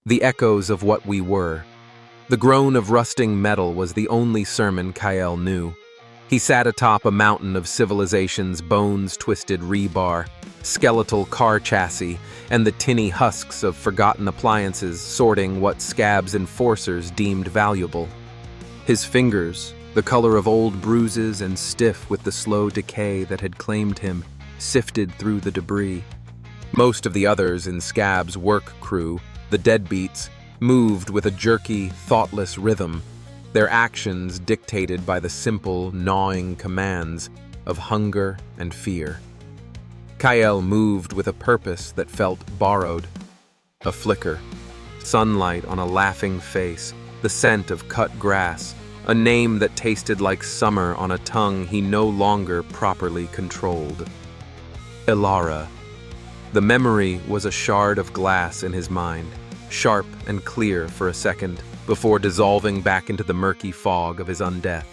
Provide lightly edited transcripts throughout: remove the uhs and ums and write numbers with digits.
the echoes of what we were. The groan of rusting metal was the only sermon Kael knew. He sat atop a mountain of civilization's bones-twisted rebar, skeletal car chassis, and the tinny husks of forgotten appliances sorting what Scab's enforcers deemed valuable. His fingers, the color of old bruises and stiff with the slow decay that had claimed him, sifted through the debris. Most of the others in Scab's work crew, the deadbeats, moved with a jerky, thoughtless rhythm, their actions dictated by the simple, gnawing commands of hunger and fear. Kael moved with a purpose that felt borrowed. A flicker, sunlight on a laughing face, the scent of cut grass, a name that tasted like summer on a tongue he no longer properly controlled. Elara. The memory was a shard of glass in his mind, sharp and clear for a second, before dissolving back into the murky fog of his undeath.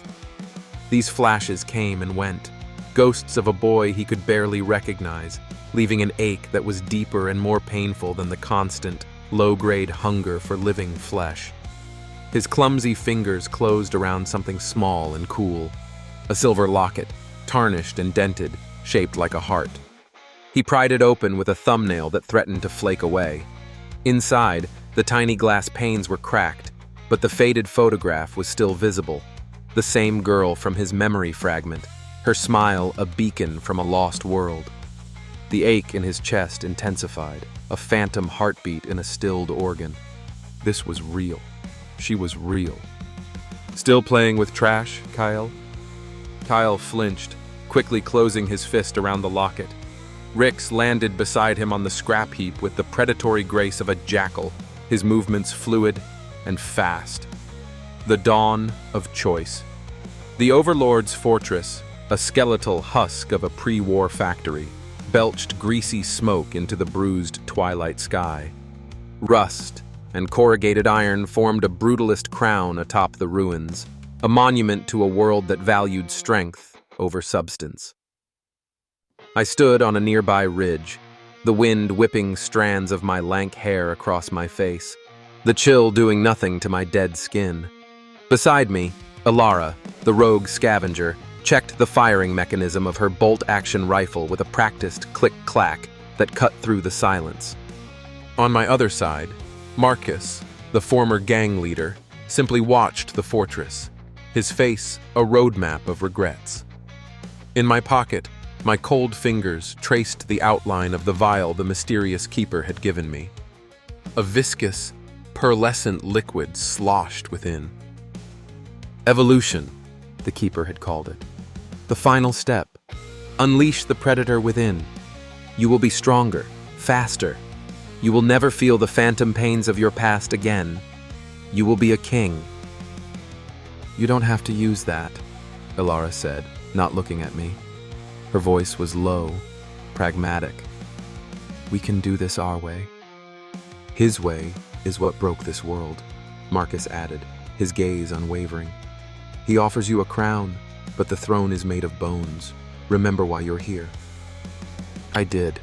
These flashes came and went, ghosts of a boy he could barely recognize, leaving an ache that was deeper and more painful than the constant, low-grade hunger for living flesh. His clumsy fingers closed around something small and cool, a silver locket, tarnished and dented, shaped like a heart. He pried it open with a thumbnail that threatened to flake away. Inside, the tiny glass panes were cracked, but the faded photograph was still visible. The same girl from his memory fragment, her smile a beacon from a lost world. The ache in his chest intensified, a phantom heartbeat in a stilled organ. This was real. She was real. Still playing with trash, Kael? Kael flinched, quickly closing his fist around the locket. Rix landed beside him on the scrap heap with the predatory grace of a jackal, his movements fluid and fast. The dawn of choice. The Overlord's fortress, a skeletal husk of a pre-war factory, belched greasy smoke into the bruised twilight sky. Rust and corrugated iron formed a brutalist crown atop the ruins, a monument to a world that valued strength over substance. I stood on a nearby ridge, the wind whipping strands of my lank hair across my face, the chill doing nothing to my dead skin. Beside me, Elara, the rogue scavenger, checked the firing mechanism of her bolt-action rifle with a practiced click-clack that cut through the silence. On my other side, Marcus, the former gang leader, simply watched the fortress, his face a roadmap of regrets. In my pocket, my cold fingers traced the outline of the vial the mysterious keeper had given me. A viscous, pearlescent liquid sloshed within. Evolution, the keeper had called it. The final step. Unleash the predator within. You will be stronger, faster. You will never feel the phantom pains of your past again. You will be a king. You don't have to use that, Elara said, not looking at me. Her voice was low, pragmatic. We can do this our way. His way is what broke this world, Marcus added, his gaze unwavering. He offers you a crown, but the throne is made of bones. Remember why you're here. I did.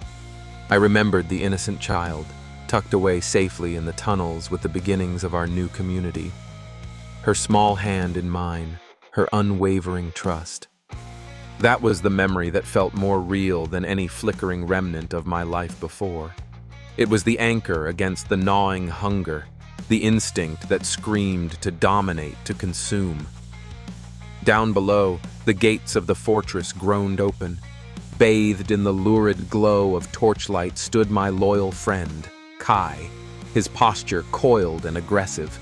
I remembered the innocent child, tucked away safely in the tunnels with the beginnings of our new community. Her small hand in mine, her unwavering trust. That was the memory that felt more real than any flickering remnant of my life before. It was the anchor against the gnawing hunger, the instinct that screamed to dominate, to consume. Down below, the gates of the fortress groaned open. Bathed in the lurid glow of torchlight stood my loyal friend, Kai, his posture coiled and aggressive.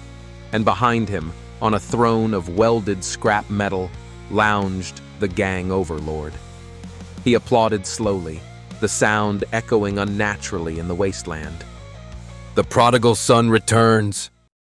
And behind him, on a throne of welded scrap metal, lounged the gang Overlord. He applauded slowly, the sound echoing unnaturally in the wasteland. The prodigal son returns,